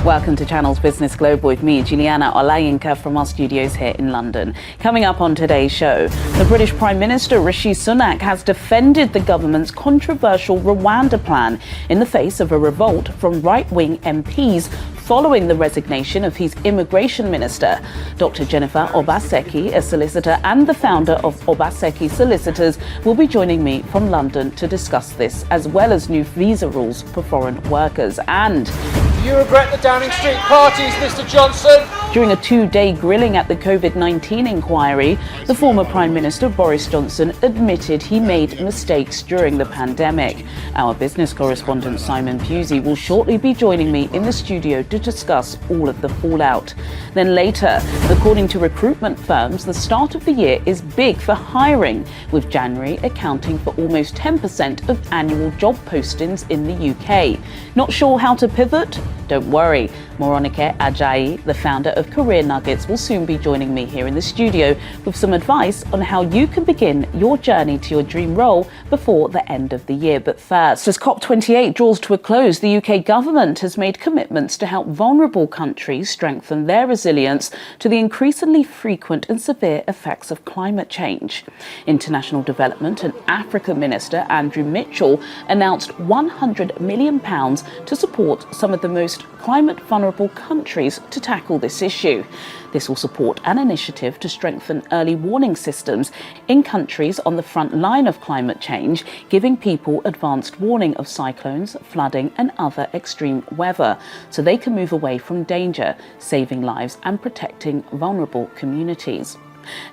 Welcome to Channel's Business Global with me, Juliana Olayinka, from our studios here in London. Coming up on today's show, the British Prime Minister Rishi Sunak has defended the government's controversial Rwanda plan in the face of a revolt from right-wing MPs following the resignation of his immigration minister. Dr. Jennifer Obaseki, a solicitor and the founder of Obaseki Solicitors, will be joining me from London to discuss this, as well as new visa rules for foreign workers. And do you regret the Downing Street parties, Mr. Johnson? During a two-day grilling at the COVID-19 inquiry, the former Prime Minister Boris Johnson admitted he made mistakes during the pandemic. Our business correspondent Simon Pusey will shortly be joining me in the studio to discuss all of the fallout. Then later, according to recruitment firms, the start of the year is big for hiring, with January accounting for almost 10% of annual job postings in the UK. Not sure how to pivot? Don't worry. Moronike Ajayi, the founder of Career Nuggets, will soon be joining me here in the studio with some advice on how you can begin your journey to your dream role before the end of the year. But first, as COP28 draws to a close, the UK government has made commitments to help vulnerable countries strengthen their resilience to the increasingly frequent and severe effects of climate change. International Development and Africa Minister Andrew Mitchell announced £100 million to support some of the most climate vulnerable countries to tackle this issue. This will support an initiative to strengthen early warning systems in countries on the front line of climate change, giving people advanced warning of cyclones, flooding and other extreme weather, so they can move away from danger, saving lives and protecting vulnerable communities.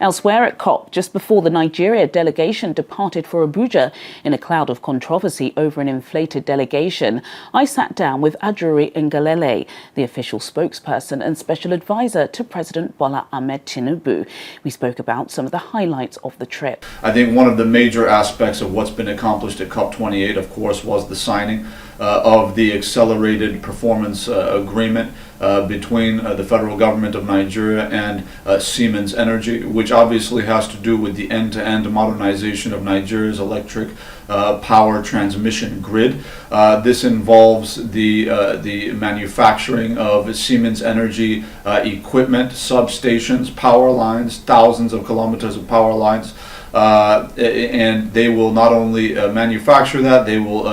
Elsewhere at COP, just before the Nigeria delegation departed for Abuja in a cloud of controversy over an inflated delegation, I sat down with Ajuri Ngalale, the official spokesperson and special advisor to President Bola Ahmed Tinubu. We spoke about some of the highlights of the trip. I think one of the major aspects of what's been accomplished at COP28, of course, was the signing of the accelerated performance agreement between the federal government of Nigeria and Siemens Energy, which obviously has to do with the end-to-end modernization of Nigeria's electric power transmission grid. This involves the manufacturing of Siemens Energy equipment, substations, power lines, thousands of kilometers of power lines. And they will not only manufacture that, they will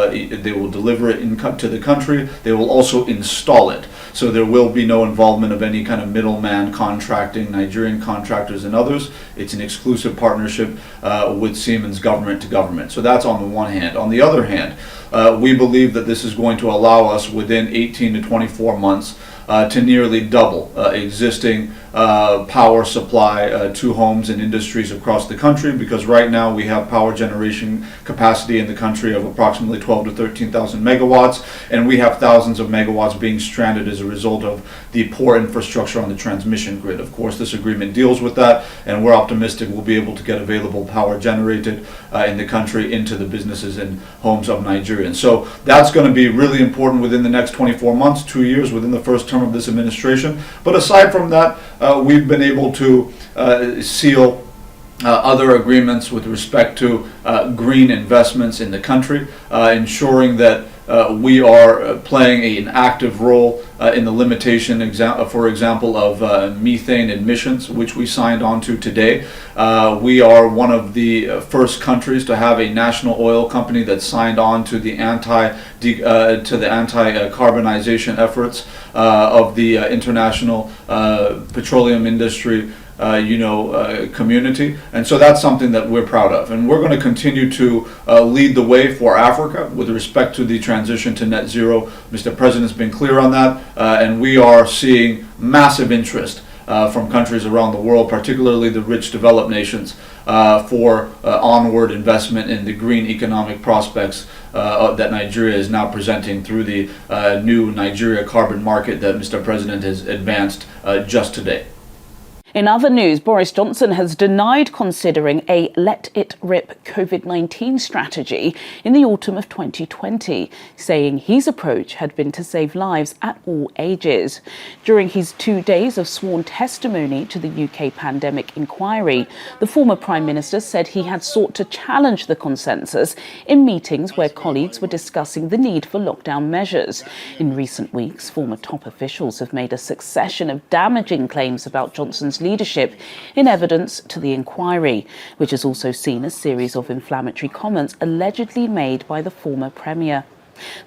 deliver it to the country. They will also install it. So there will be no involvement of any kind of middleman contracting, Nigerian contractors and others. It's an exclusive partnership with Siemens government to government. So that's on the one hand. On the other hand, we believe that this is going to allow us within 18 to 24 months to nearly double existing power supply to homes and industries across the country, because right now we have power generation capacity in the country of approximately 12 to 13,000 megawatts, and we have thousands of megawatts being stranded as a result of the poor infrastructure on the transmission grid. Of course, this agreement deals with that, and we're optimistic we'll be able to get available power generated in the country into the businesses and homes of Nigerians. So that's going to be really important within the next 24 months, 2 years, within the first term of this administration. But aside from that, we've been able to seal other agreements with respect to green investments in the country, ensuring that we are playing an active role in the limitation, for example, of methane emissions, which we signed on to today. We are one of the first countries to have a national oil company that signed on to the anti-carbonization efforts of the international petroleum industry community, and so that's something that we're proud of, and we're going to continue to lead the way for Africa with respect to the transition to net zero. Mr. President's been clear on that, and we are seeing massive interest from countries around the world, particularly the rich developed nations, for onward investment in the green economic prospects that Nigeria is now presenting through the new Nigeria carbon market that Mr. President has advanced just today. In other news, Boris Johnson has denied considering a let-it-rip COVID-19 strategy in the autumn of 2020, saying his approach had been to save lives at all ages. During his 2 days of sworn testimony to the UK pandemic inquiry, the former Prime Minister said he had sought to challenge the consensus in meetings where colleagues were discussing the need for lockdown measures. In recent weeks, former top officials have made a succession of damaging claims about Johnson's leadership in evidence to the inquiry, which has also seen a series of inflammatory comments allegedly made by the former Premier.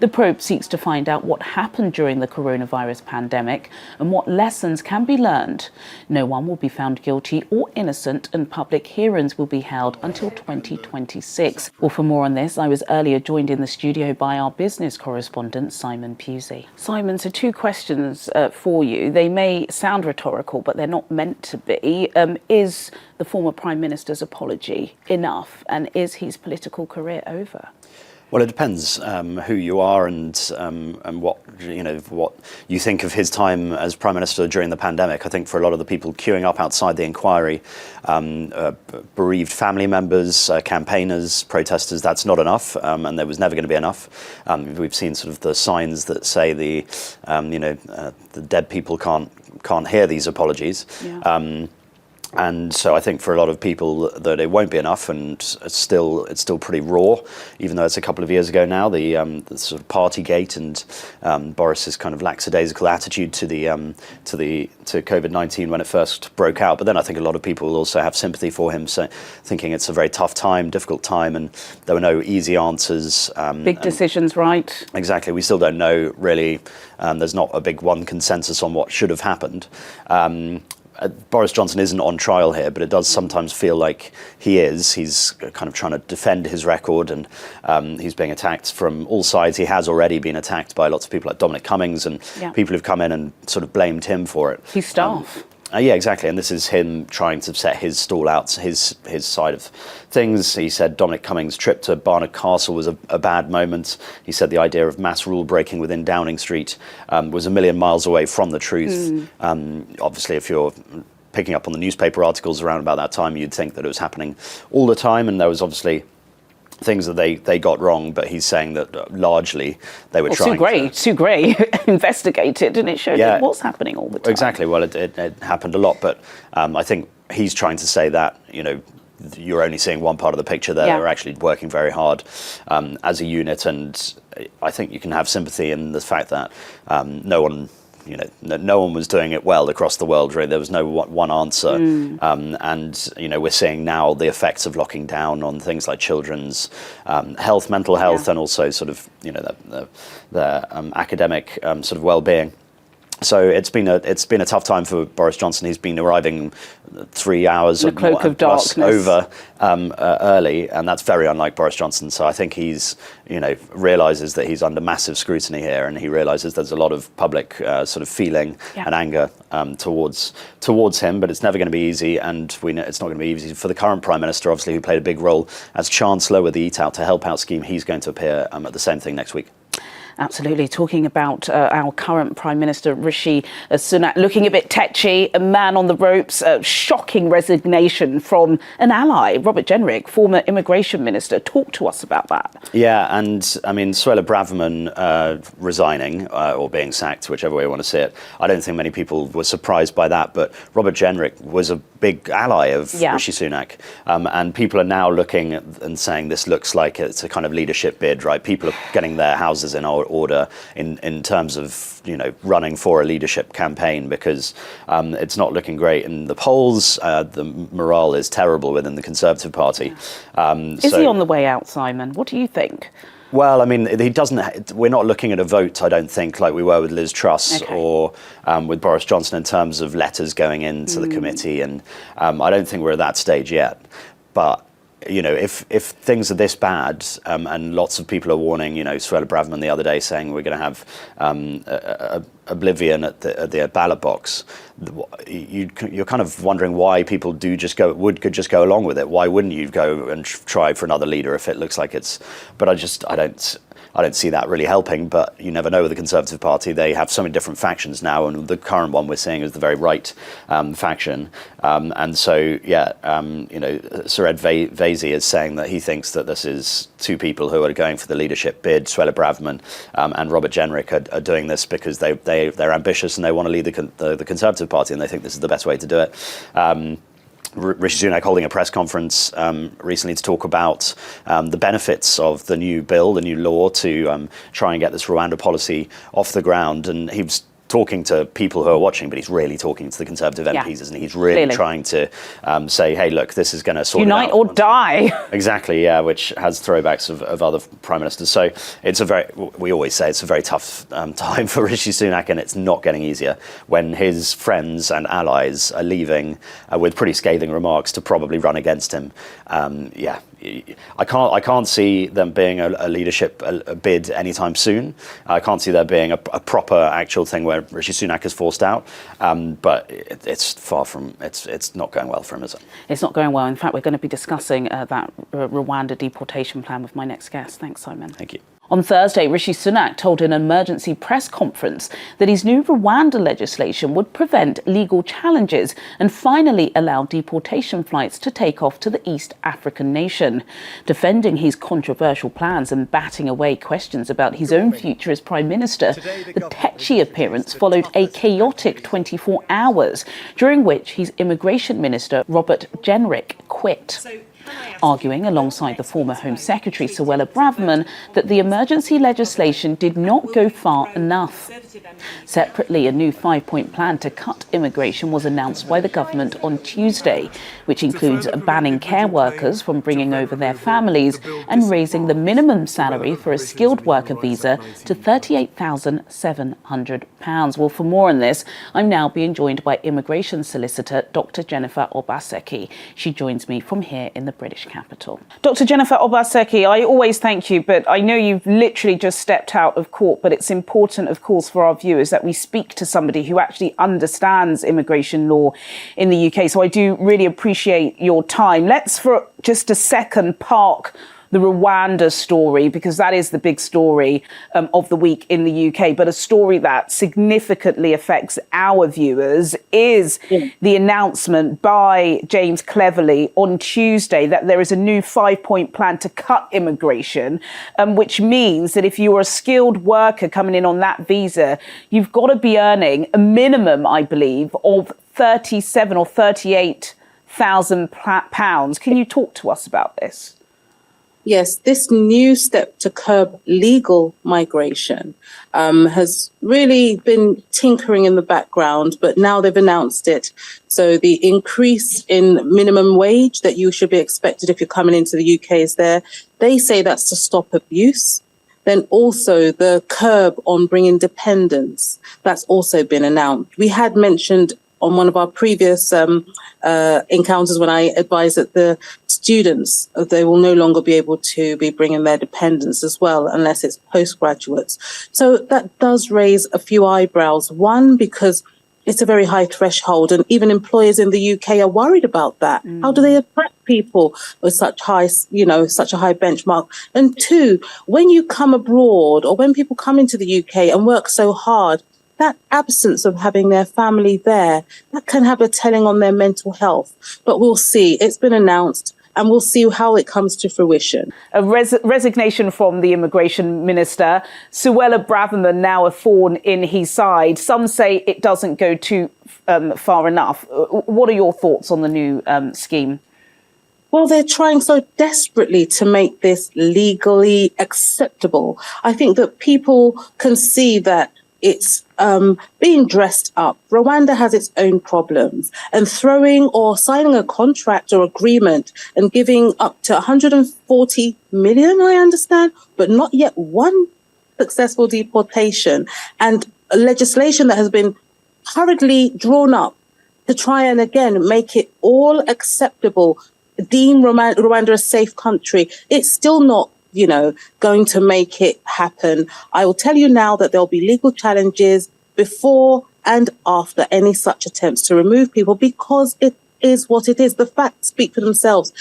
The probe seeks to find out what happened during the coronavirus pandemic and what lessons can be learned. No one will be found guilty or innocent, and public hearings will be held until 2026. Well, for more on this, I was earlier joined in the studio by our business correspondent, Simon Pusey. Simon, so 2 questions for you. They may sound rhetorical, but they're not meant to be. Is the former Prime Minister's apology enough, and is his political career over? Well, it depends who you are and what you think of his time as Prime Minister during the pandemic. I think for a lot of the people queuing up outside the inquiry, bereaved family members, campaigners, protesters, that's not enough, and there was never going to be enough. We've seen sort of the signs that say the dead people can't hear these apologies. Yeah. And so I think for a lot of people that it won't be enough, and it's still pretty raw, even though it's a couple of years ago now. The sort of Partygate and Boris's kind of lackadaisical attitude to COVID-19 when it first broke out. But then I think a lot of people will also have sympathy for him, so thinking it's a very tough time, difficult time, and there were no easy answers. Big decisions, right? Exactly. We still don't know really. There's not a big one consensus on what should have happened. Boris Johnson isn't on trial here, but it does sometimes feel like he is. He's kind of trying to defend his record, and he's being attacked from all sides. He has already been attacked by lots of people like Dominic Cummings and people who've come in and sort of blamed him for it. His staff. Yeah, exactly. And this is him trying to set his stall out, his side of things. He said Dominic Cummings' trip to Barnard Castle was a bad moment. He said the idea of mass rule breaking within Downing Street was a million miles away from the truth. Obviously, if you're picking up on the newspaper articles around about that time, you'd think that it was happening all the time, and there was obviously things that they got wrong, but he's saying that largely they were trying Sue Gray investigated, and it showed it was happening all the time. Exactly. Well, it happened a lot, but I think he's trying to say that, you're only seeing one part of the picture there. They're actually working very hard as a unit, and I think you can have sympathy in the fact that no one was doing it well across the world, really. There was no one answer. And, we're seeing now the effects of locking down on things like children's health, mental health, and also sort of, the academic sort of well-being. So it's been a tough time for Boris Johnson. He's been arriving 3 hours in the cloak of darkness over early, and that's very unlike Boris Johnson. So I think he's realizes that he's under massive scrutiny here, and he realizes there's a lot of public sort of feeling and anger towards him. But it's never going to be easy, and we know it's not going to be easy for the current Prime Minister, obviously, who played a big role as Chancellor with the Eat Out to Help Out scheme. He's going to appear at the same thing next week. Absolutely. Talking about our current Prime Minister, Rishi Sunak, looking a bit tetchy, a man on the ropes, shocking resignation from an ally, Robert Jenrick, former Immigration Minister. Talk to us about that. Yeah, and I mean, Suella Braverman resigning or being sacked, whichever way you want to see it, I don't think many people were surprised by that, but Robert Jenrick was a big ally of Rishi Sunak, and people are now looking and saying this looks like it's a kind of leadership bid, right? People are getting their houses in order in terms of running for a leadership campaign, because it's not looking great in the polls. The morale is terrible within the Conservative Party. Is he on the way out, Simon? What do you think? Well, I mean, he doesn't. We're not looking at a vote, I don't think, like we were with Liz Truss or with Boris Johnson in terms of letters going into the committee, and I don't think we're at that stage yet. But if things are this bad, and lots of people are warning, Suella Braverman the other day saying we're going to have oblivion at the ballot box, you're kind of wondering why people could just go along with it. Why wouldn't you go and try for another leader if it looks like it's? But I don't. I don't see that really helping, but you never know with the Conservative Party. They have so many different factions now, and the current one we're seeing is the very right faction. And so, Sured Vaisi is saying that he thinks that this is two people who are going for the leadership bid. Suella Braverman and Robert Jenrick are doing this because they're ambitious and they want to lead the Conservative Party, and they think this is the best way to do it. Rishi Sunak holding a press conference recently to talk about the benefits of the new bill, the new law to try and get this Rwanda policy off the ground. And he was talking to people who are watching, but he's really talking to the Conservative MPs, isn't he? He's really trying to say, hey, look, this is going to sort unite it out. Or die. Exactly, yeah, which has throwbacks of other prime ministers. So we always say it's a very tough time for Rishi Sunak, and it's not getting easier when his friends and allies are leaving with pretty scathing remarks to probably run against him. I can't see them being a leadership bid anytime soon. I can't see there being a proper actual thing where Rishi Sunak is forced out. But it's far from it's not going well for him, is it? It's not going well. In fact, we're going to be discussing that Rwanda deportation plan with my next guest. Thanks, Simon. Thank you. On Thursday, Rishi Sunak told an emergency press conference that his new Rwanda legislation would prevent legal challenges and finally allow deportation flights to take off to the East African nation. Defending his controversial plans and batting away questions about his own future as Prime Minister, the tetchy appearance followed a chaotic 24 hours, during which his Immigration Minister, Robert Jenrick, quit, arguing alongside the former Home Secretary Suella Braverman that the emergency legislation did not go far enough. Separately, a new 5-point plan to cut immigration was announced by the government on Tuesday, which includes banning care workers from bringing over their families and raising the minimum salary for a skilled worker visa to £38,700. Well, for more on this, I'm now being joined by immigration solicitor Dr. Jennifer Obaseki. She joins me from here in the British capital. Dr. Jennifer Obaseki, I always thank you, but I know you've literally just stepped out of court, but it's important, of course, for our viewers that we speak to somebody who actually understands immigration law in the UK. So I do really appreciate your time. Let's for just a second park the Rwanda story, because that is the big story of the week in the UK. But a story that significantly affects our viewers is the announcement by James Cleverly on Tuesday that there is a new 5-point plan to cut immigration, which means that if you're a skilled worker coming in on that visa, you've got to be earning a minimum, I believe, of 37 or 38,000 pounds. Can you talk to us about this? Yes, this new step to curb legal migration has really been tinkering in the background, but now they've announced it. So the increase in minimum wage that you should be expected if you're coming into the UK is there. They say that's to stop abuse. Then also the curb on bringing dependents, that's also been announced. We had mentioned on one of our previous encounters when I advised that the students, they will no longer be able to be bringing their dependents as well, unless it's postgraduates. So that does raise a few eyebrows. One, because it's a very high threshold, and even employers in the UK are worried about that. How do they attract people with such high, such a high benchmark? And two, when you come abroad or when people come into the UK and work so hard, that absence of having their family there, that can have a telling on their mental health. But we'll see. It's been announced, and we'll see how it comes to fruition. A resignation from the immigration minister. Suella Braverman now a thorn in his side. Some say it doesn't go too far enough. What are your thoughts on the new scheme? Well, they're trying so desperately to make this legally acceptable. I think that people can see that it's being dressed up. Rwanda has its own problems, and throwing or signing a contract or agreement and giving up to 140 million, I understand, but not yet one successful deportation, and a legislation that has been hurriedly drawn up to try and again make it all acceptable, deem Rwanda a safe country. It's still not going to make it happen. I will tell you now that there'll be legal challenges before and after any such attempts to remove people, because it is what it is. The facts speak for themselves.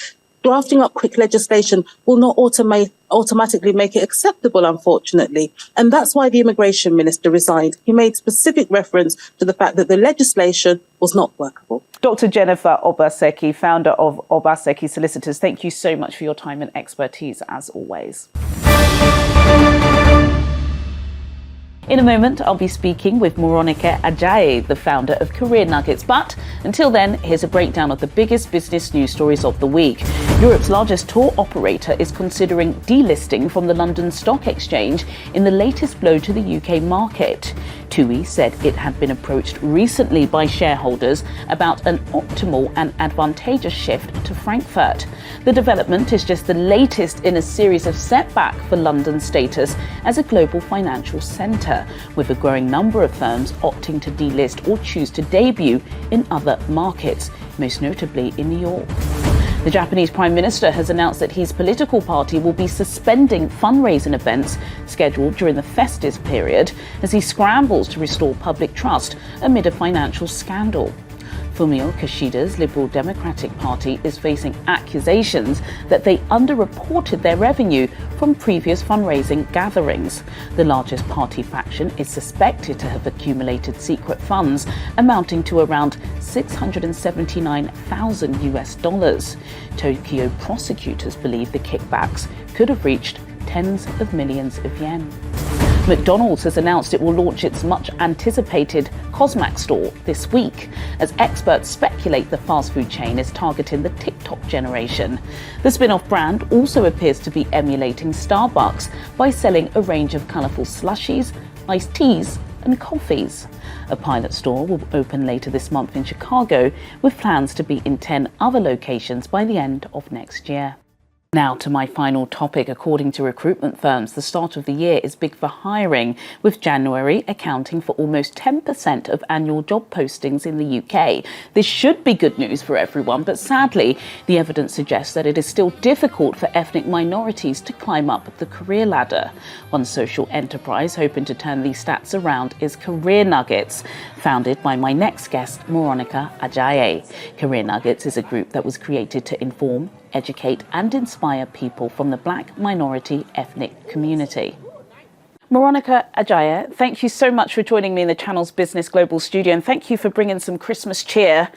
drafting up quick legislation will not automatically make it acceptable, unfortunately. And that's why the immigration minister resigned. He made specific reference to the fact that the legislation was not workable. Dr. Jennifer Obaseki, founder of Obaseki Solicitors, thank you so much for your time and expertise, as always. In a moment, I'll be speaking with Moronike Ajayi, the founder of Career Nuggets. But until then, here's a breakdown of the biggest business news stories of the week. Europe's largest tour operator is considering delisting from the London Stock Exchange in the latest blow to the UK market. TUI said it had been approached recently by shareholders about an optimal and advantageous shift to Frankfurt. The development is just the latest in a series of setbacks for London's status as a global financial centre, with a growing number of firms opting to delist or choose to debut in other markets, most notably in New York. The Japanese Prime Minister has announced that his political party will be suspending fundraising events scheduled during the festive period as he scrambles to restore public trust amid a financial scandal. Fumio Kishida's Liberal Democratic Party is facing accusations that they underreported their revenue from previous fundraising gatherings. The largest party faction is suspected to have accumulated secret funds amounting to around $679,000. Tokyo prosecutors believe the kickbacks could have reached tens of millions of yen. McDonald's has announced it will launch its much-anticipated Cosmac store this week, as experts speculate the fast food chain is targeting the TikTok generation. The spin-off brand also appears to be emulating Starbucks by selling a range of colourful slushies, iced teas and coffees. A pilot store will open later this month in Chicago, with plans to be in 10 other locations by the end of next year. Now to my final topic. According to recruitment firms, the start of the year is big for hiring, with January accounting for almost 10% of annual job postings in the UK. This should be good news for everyone, but sadly, the evidence suggests that it is still difficult for ethnic minorities to climb up the career ladder. One social enterprise hoping to turn these stats around is Career Nuggets, founded by my next guest, Moronike Ajayi. Career Nuggets is a group that was created to inform, educate and inspire people from the Black minority ethnic community. Moronike Ajayi, thank you so much for joining me in the Channel's Business Global studio, and thank you for bringing some Christmas cheer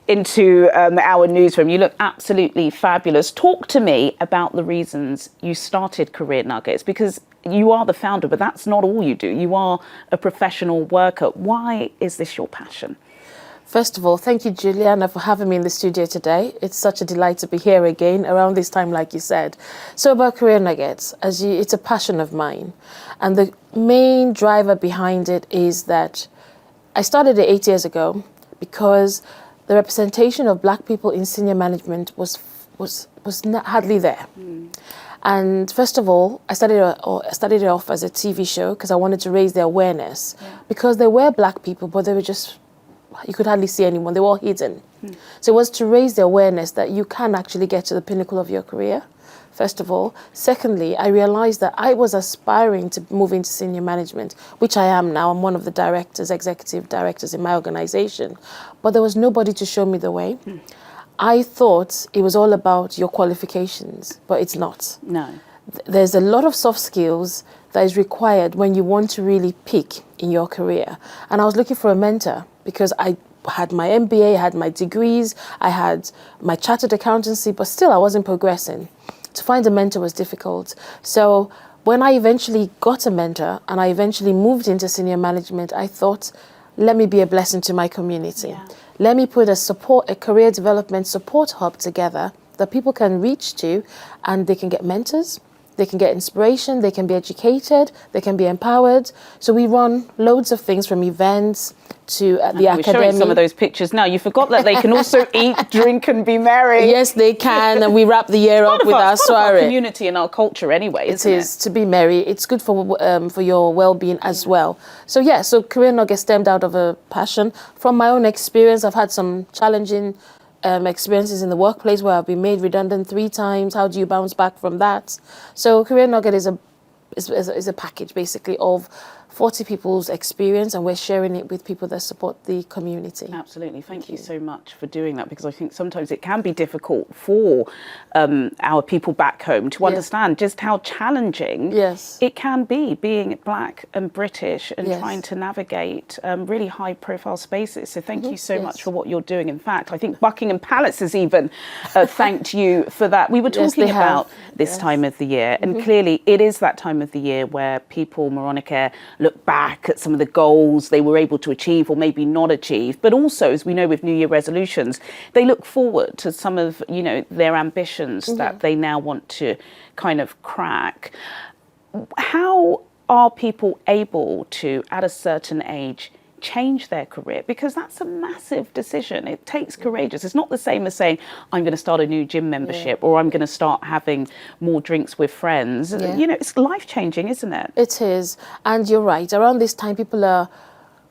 into our newsroom. You look absolutely fabulous. Talk to me about the reasons you started Career Nuggets, because you are the founder, but that's not all you do. You are a professional worker. Why is this your passion? First of all, thank you, Juliana, for having me in the studio today. It's such a delight to be here again around this time, like you said. So about Career Nuggets, it's a passion of mine. And the main driver behind it is that I started it 8 years ago because the representation of Black people in senior management was not hardly there. And first of all, I started it off as a TV show because I wanted to raise their awareness. Because there were Black people, but they were just, you could hardly see anyone. They were all hidden. So it was to raise the awareness that you can actually get to the pinnacle of your career, first of all. Secondly, I realized that I was aspiring to move into senior management, which I am now. I'm one of the directors, executive directors in my organization. But there was nobody to show me the way. I thought it was all about your qualifications, but it's not. No. There's a lot of soft skills that is required when you want to really peak in your career. And I was looking for a mentor because I had my MBA, I had my degrees, I had my chartered accountancy, but still I wasn't progressing. To find a mentor was difficult. So when I eventually got a mentor and I eventually moved into senior management, I thought, let me be a blessing to my community. Yeah. Let me put a career development support hub together that people can reach to, and they can get mentors, they can get inspiration, they can be educated, they can be empowered. So we run loads of things, from events to the academy. We're showing some of those pictures now. You forgot that they can also eat, drink and be merry. Yes, they can, and we wrap the year up with our soiree. Our community and our culture anyway, isn't it? It is, to be merry. It's good for your well-being as well. So Career Nuggets stemmed out of a passion. From my own experience, I've had some challenging experiences in the workplace where I've been made redundant 3 times. How do you bounce back from that? So Career Nugget is a package basically of 40 people's experience, and we're sharing it with people that support the community. Absolutely. Thank you so much for doing that, because I think sometimes it can be difficult for our people back home to understand just how challenging it can be being Black and British and trying to navigate really high profile spaces. So thank you so much for what you're doing. In fact, I think Buckingham Palace has even thanked you for that. We were talking about this time of the year, and clearly it is that time of the year where people, Moronike, look back at some of the goals they were able to achieve or maybe not achieve. But also, as we know with New Year resolutions, they look forward to some of, their ambitions that they now want to kind of crack. How are people able to, at a certain age, change their career? Because that's a massive decision. It takes courageous. It's not the same as saying, I'm going to start a new gym membership or I'm going to start having more drinks with friends. It's life-changing, isn't it? It is. And you're right. Around this time, people are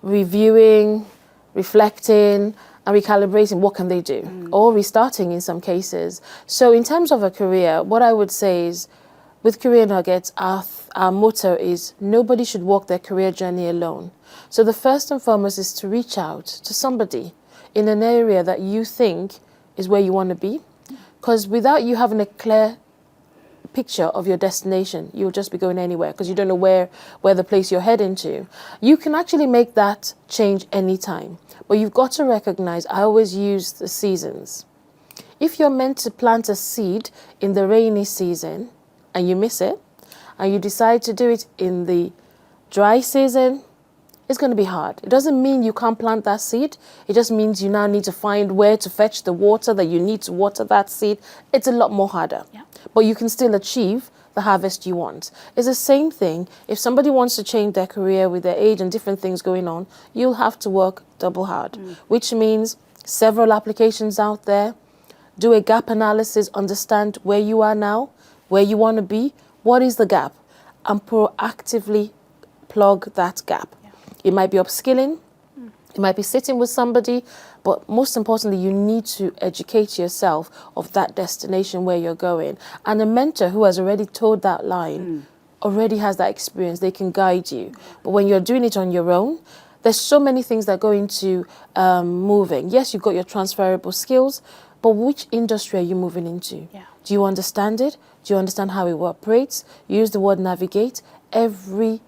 reviewing, reflecting, and recalibrating what can they do, or restarting in some cases. So in terms of a career, what I would say is, with Career Nuggets, our motto is nobody should walk their career journey alone. So the first and foremost is to reach out to somebody in an area that you think is where you want to be. Because without you having a clear picture of your destination, you'll just be going anywhere because you don't know where the place you're heading to. You can actually make that change anytime. But you've got to recognize, I always use the seasons. If you're meant to plant a seed in the rainy season and you miss it, and you decide to do it in the dry season, it's going to be hard. It doesn't mean you can't plant that seed. It just means you now need to find where to fetch the water that you need to water that seed. It's a lot more harder. Yeah. But you can still achieve the harvest you want. It's the same thing. If somebody wants to change their career with their age and different things going on, you'll have to work double hard, which means several applications out there, do a gap analysis, understand where you are now, where you want to be, what is the gap, and proactively plug that gap. Yeah. It might be upskilling, it might be sitting with somebody, but most importantly, you need to educate yourself of that destination where you're going. And a mentor who has already toed that line already has that experience. They can guide you. But when you're doing it on your own, there's so many things that go into moving. Yes, you've got your transferable skills, but which industry are you moving into? Yeah. Do you understand it? Do you understand how it operates? Use the word navigate. Every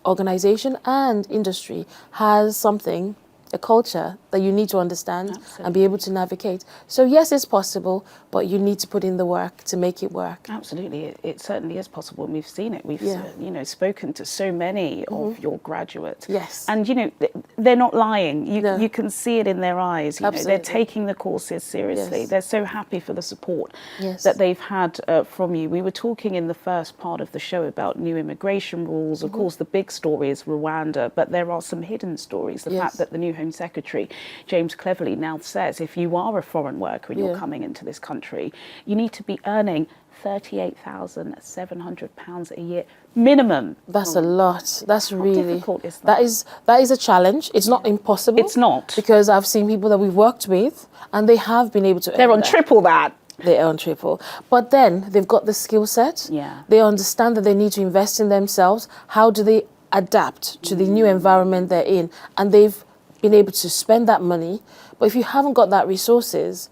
organization and industry has something, a culture that you need to understand and be able to navigate. So yes, it's possible, but you need to put in the work to make it work. Absolutely, it certainly is possible, and we've seen it. We've spoken to so many of your graduates. Yes, and they're not lying. You can see it in their eyes. They're taking the courses seriously. Yes. They're so happy for the support that they've had from you. We were talking in the first part of the show about new immigration rules. Of course, the big story is Rwanda, but there are some hidden stories. The fact that the new Home Secretary, James Cleverly, now says if you are a foreign worker and you're coming into this country, you need to be earning £38,700 a year minimum. That's a lot. That's really difficult. Is that is a challenge. It's not impossible. It's not, because I've seen people that we've worked with and they have been able to. They're on triple that. They earn triple, but then they've got the skill set. Yeah. They understand that they need to invest in themselves. How do they adapt to the new environment they're in? And they've been able to spend that money. But if you haven't got that resources,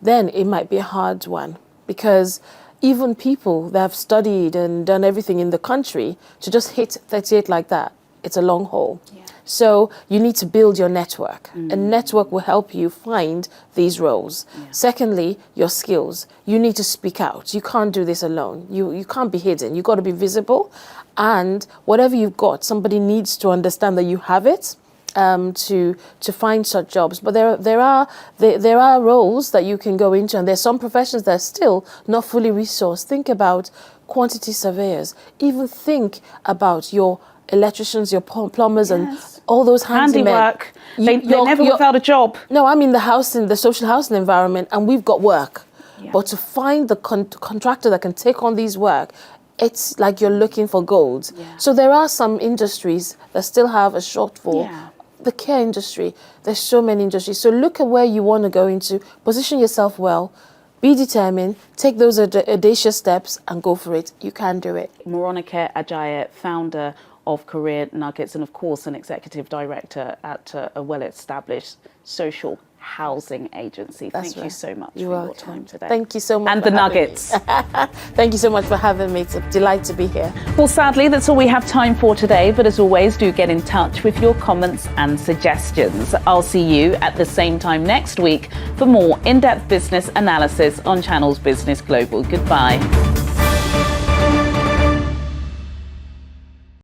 then it might be a hard one, because even people that have studied and done everything in the country, to just hit 38 like that, it's a long haul. Yeah. So you need to build your network. A network will help you find these roles. Yeah. Secondly, your skills. You need to speak out. You can't do this alone. You can't be hidden. You've got to be visible. And whatever you've got, somebody needs to understand that you have it. To find such jobs, but there are roles that you can go into, and there's some professions that are still not fully resourced. Think about quantity surveyors. Even think about your electricians, your plumbers, and all those handywork. They're never without a job. No, I'm in the social housing environment, and we've got work. Yeah. But to find the contractor that can take on these work, it's like you're looking for gold. Yeah. So there are some industries that still have a shortfall. Yeah. The care industry, there's so many industries. So look at where you want to go into, position yourself well, be determined, take those audacious steps and go for it. You can do it. Moronike Ajayi, founder of Career Nuggets, and of course an executive director at a well-established social housing agency. Thank you so much for your time today. Thank you so much. And the nuggets. Thank you so much for having me. It's a delight to be here. Well, sadly, that's all we have time for today. But as always, do get in touch with your comments and suggestions. I'll see you at the same time next week for more in-depth business analysis on Channel's Business Global. Goodbye.